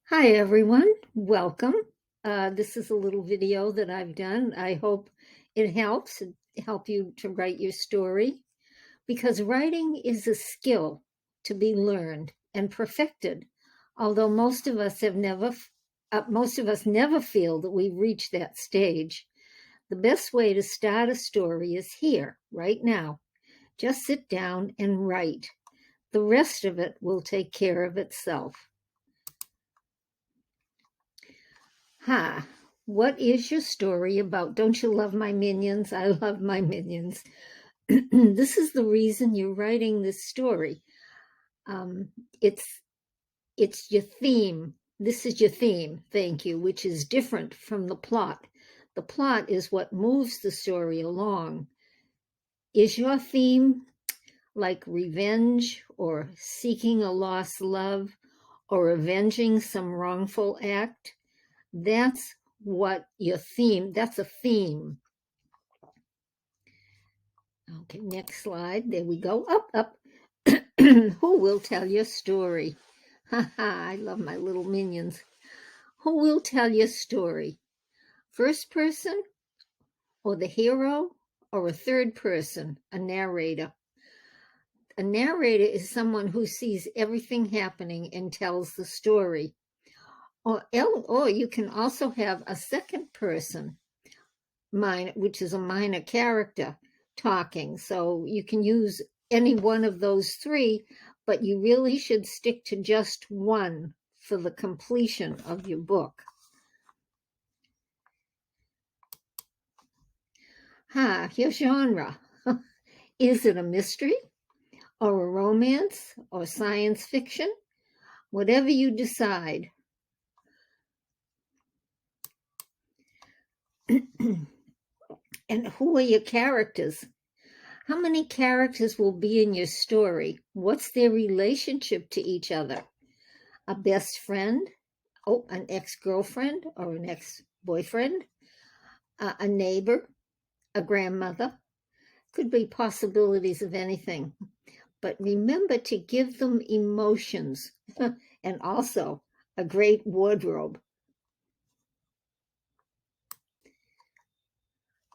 Hi everyone, welcome. This is a little video that I've done. I hope it help you to write your story, because writing is a skill to be learned and perfected. Although most of us never feel that we've reached that stage. The best way to start a story is here, right now. Just sit down and write. The rest of it will take care of itself. Ha, what is your story about? Don't you love my minions? I love my minions. This is the reason you're writing this story. Um, it's it's your theme. This is your theme, thank you, which is different from the plot. The plot is what moves the story along. Is your theme like revenge or seeking a lost love or avenging some wrongful act? That's that's a theme. Okay, next slide. There we go. Up. Who will tell your story? Ha ha, I love my little minions. Who will tell your story? First person or the hero or a third person, a narrator? A narrator is someone who sees everything happening and tells the story. Or you can also have a second person, which is a minor character, talking. So you can use any one of those three, but you really should stick to just one for the completion of your book. Your genre. Is it a mystery or a romance or science fiction? Whatever you decide. And who are your characters? How many characters will be in your story? What's their relationship to each other? A best friend? An ex-girlfriend or an ex-boyfriend? A neighbor? A grandmother? Could be possibilities of anything. But remember to give them emotions and also a great wardrobe.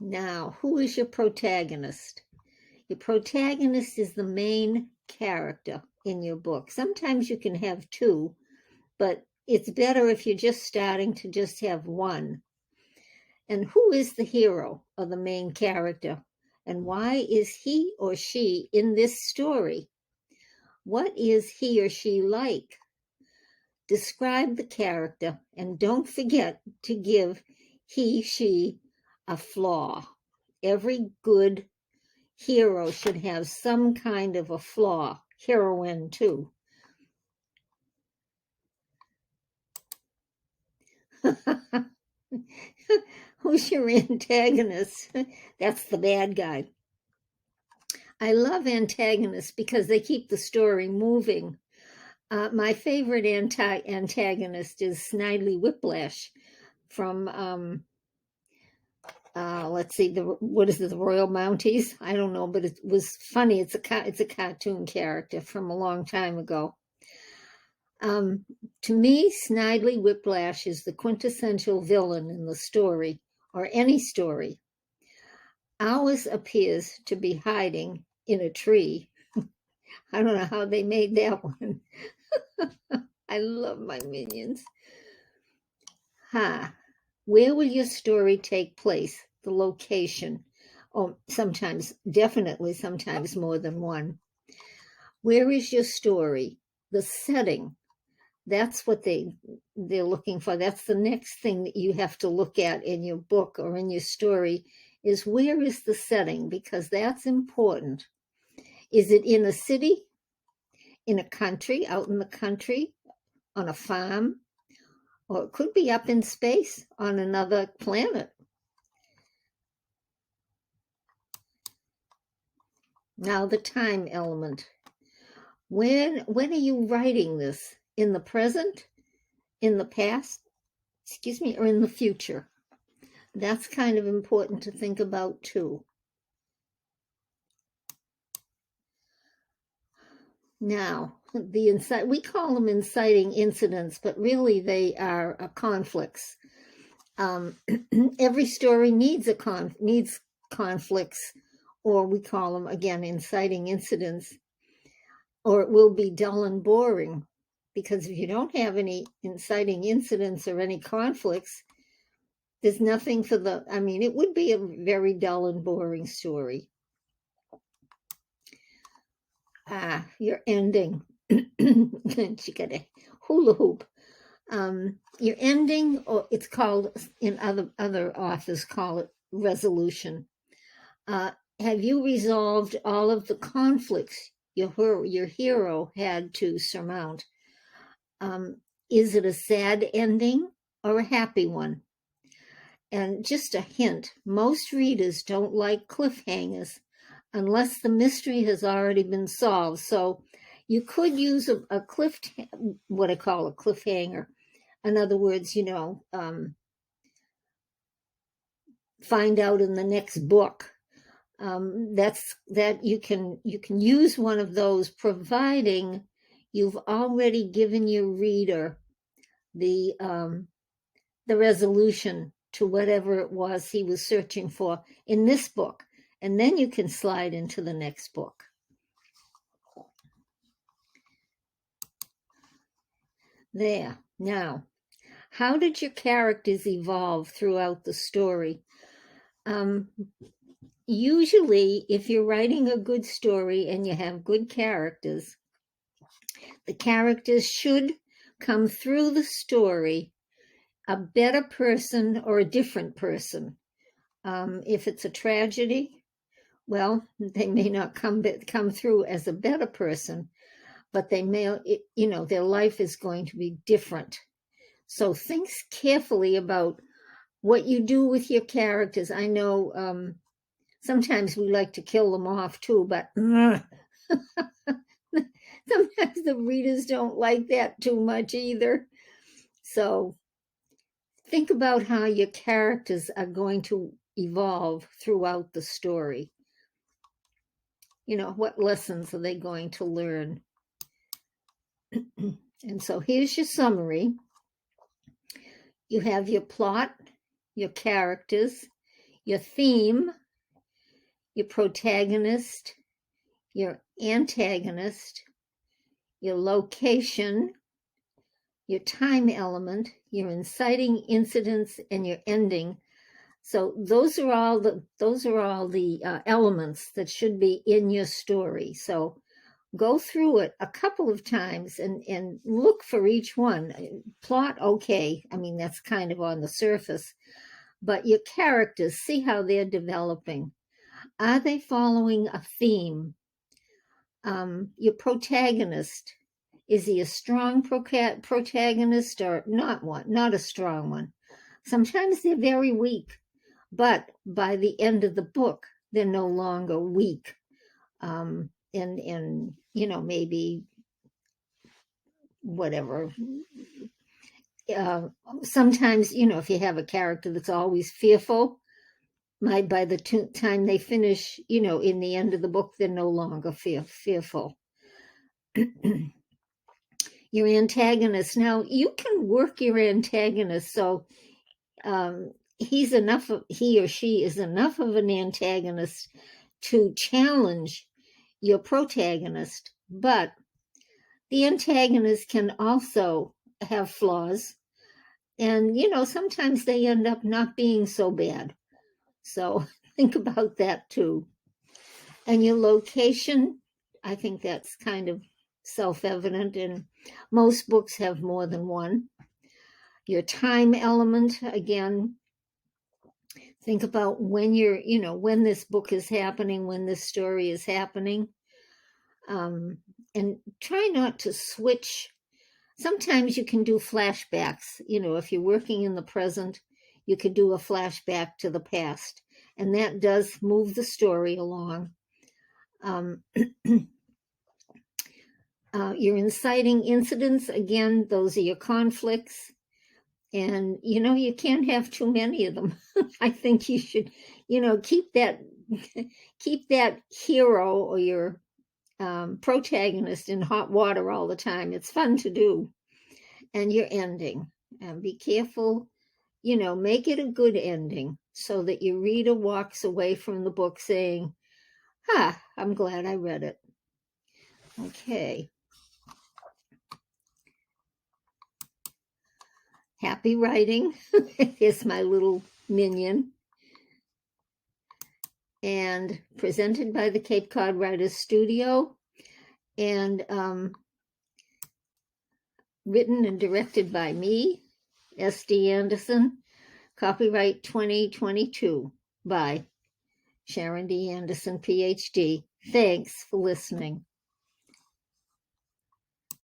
Now, who is your protagonist? Your protagonist is the main character in your book. Sometimes you can have two, but it's better if you're just starting to just have one. And who is the hero or the main character? And why is he or she in this story? What is he or she like? Describe the character and don't forget to give she a flaw. Every good hero should have some kind of a flaw. Heroine too. Who's your antagonist? That's the bad guy. I love antagonists because they keep the story moving. My favorite antagonist is Snidely Whiplash from, let's see, what is it, the Royal Mounties? I don't know, but it was funny. It's a cartoon character from a long time ago. To me, Snidely Whiplash is the quintessential villain in the story, or any story. Ours appears to be hiding in a tree. I don't know how they made that one. I love my minions. Where will your story take place? The location. Oh, sometimes, definitely, sometimes more than one. Where is your story? The setting. That's what they're looking for. That's the next thing that you have to look at in your book or in your story, is where is the setting, because that's important. Is it in a city, in a country, out in the country, on a farm, or it could be up in space on another planet? Now the time element. When are you writing this? In the present, in the past, or in the future? That's kind of important to think about too. Now, we call them inciting incidents, but really they are conflicts. Every story needs needs conflicts, or we call them again inciting incidents, or it will be dull and boring. Because if you don't have any inciting incidents or any conflicts, there's nothing for it would be a very dull and boring story. Your ending. She got a hula hoop. Your ending, or it's called, in other authors call it resolution. Have you resolved all of the conflicts your hero had to surmount? Is it a sad ending or a happy one? And just a hint, most readers don't like cliffhangers unless the mystery has already been solved. So you could use what I call a cliffhanger. In other words, find out in the next book. That you can use one of those, providing you've already given your reader the resolution to whatever it was he was searching for in this book, and then you can slide into the next book. There. Now, how did your characters evolve throughout the story? Usually, if you're writing a good story and you have good characters, the characters should come through the story a better person or a different person. If it's a tragedy, well, they may not come through as a better person, but they may, their life is going to be different. So think carefully about what you do with your characters. I know sometimes we like to kill them off too, but sometimes the readers don't like that too much either. So think about how your characters are going to evolve throughout the story. What lessons are they going to learn? And so here's your summary. You have your plot, your characters, your theme, your protagonist, your antagonist, your location, your time element, your inciting incidents, and your ending. So those are all the elements that should be in your story. So go through it a couple of times and look for each one. Plot, okay. That's kind of on the surface. But your characters, see how they're developing. Are they following a theme? Your protagonist, is he a strong protagonist or not one? Not a strong one. Sometimes they're very weak, but by the end of the book, they're no longer weak. And maybe whatever. Sometimes, if you have a character that's always fearful, by the time they finish, in the end of the book, they're no longer fearful. Your antagonist. Now, you can work your antagonist so he or she is enough of an antagonist to challenge your protagonist, but the antagonist can also have flaws, and sometimes they end up not being so bad. So think about that too. And your location, I think that's kind of self-evident, and most books have more than one. Your time element, again, think about when when this book is happening, when this story is happening. And try not to switch. Sometimes you can do flashbacks. If you're working in the present, you could do a flashback to the past, and that does move the story along. Your inciting incidents, again, those are your conflicts. And, you can't have too many of them. I think you should, keep that hero or your protagonist in hot water all the time. It's fun to do. And your ending. And be careful, make it a good ending so that your reader walks away from the book saying, I'm glad I read it. Okay. Happy writing. Here's my little minion. And presented by the Cape Cod Writers Studio. And written and directed by me, S.D. Anderson. Copyright 2022 by Sharon D. Anderson, PhD. Thanks for listening.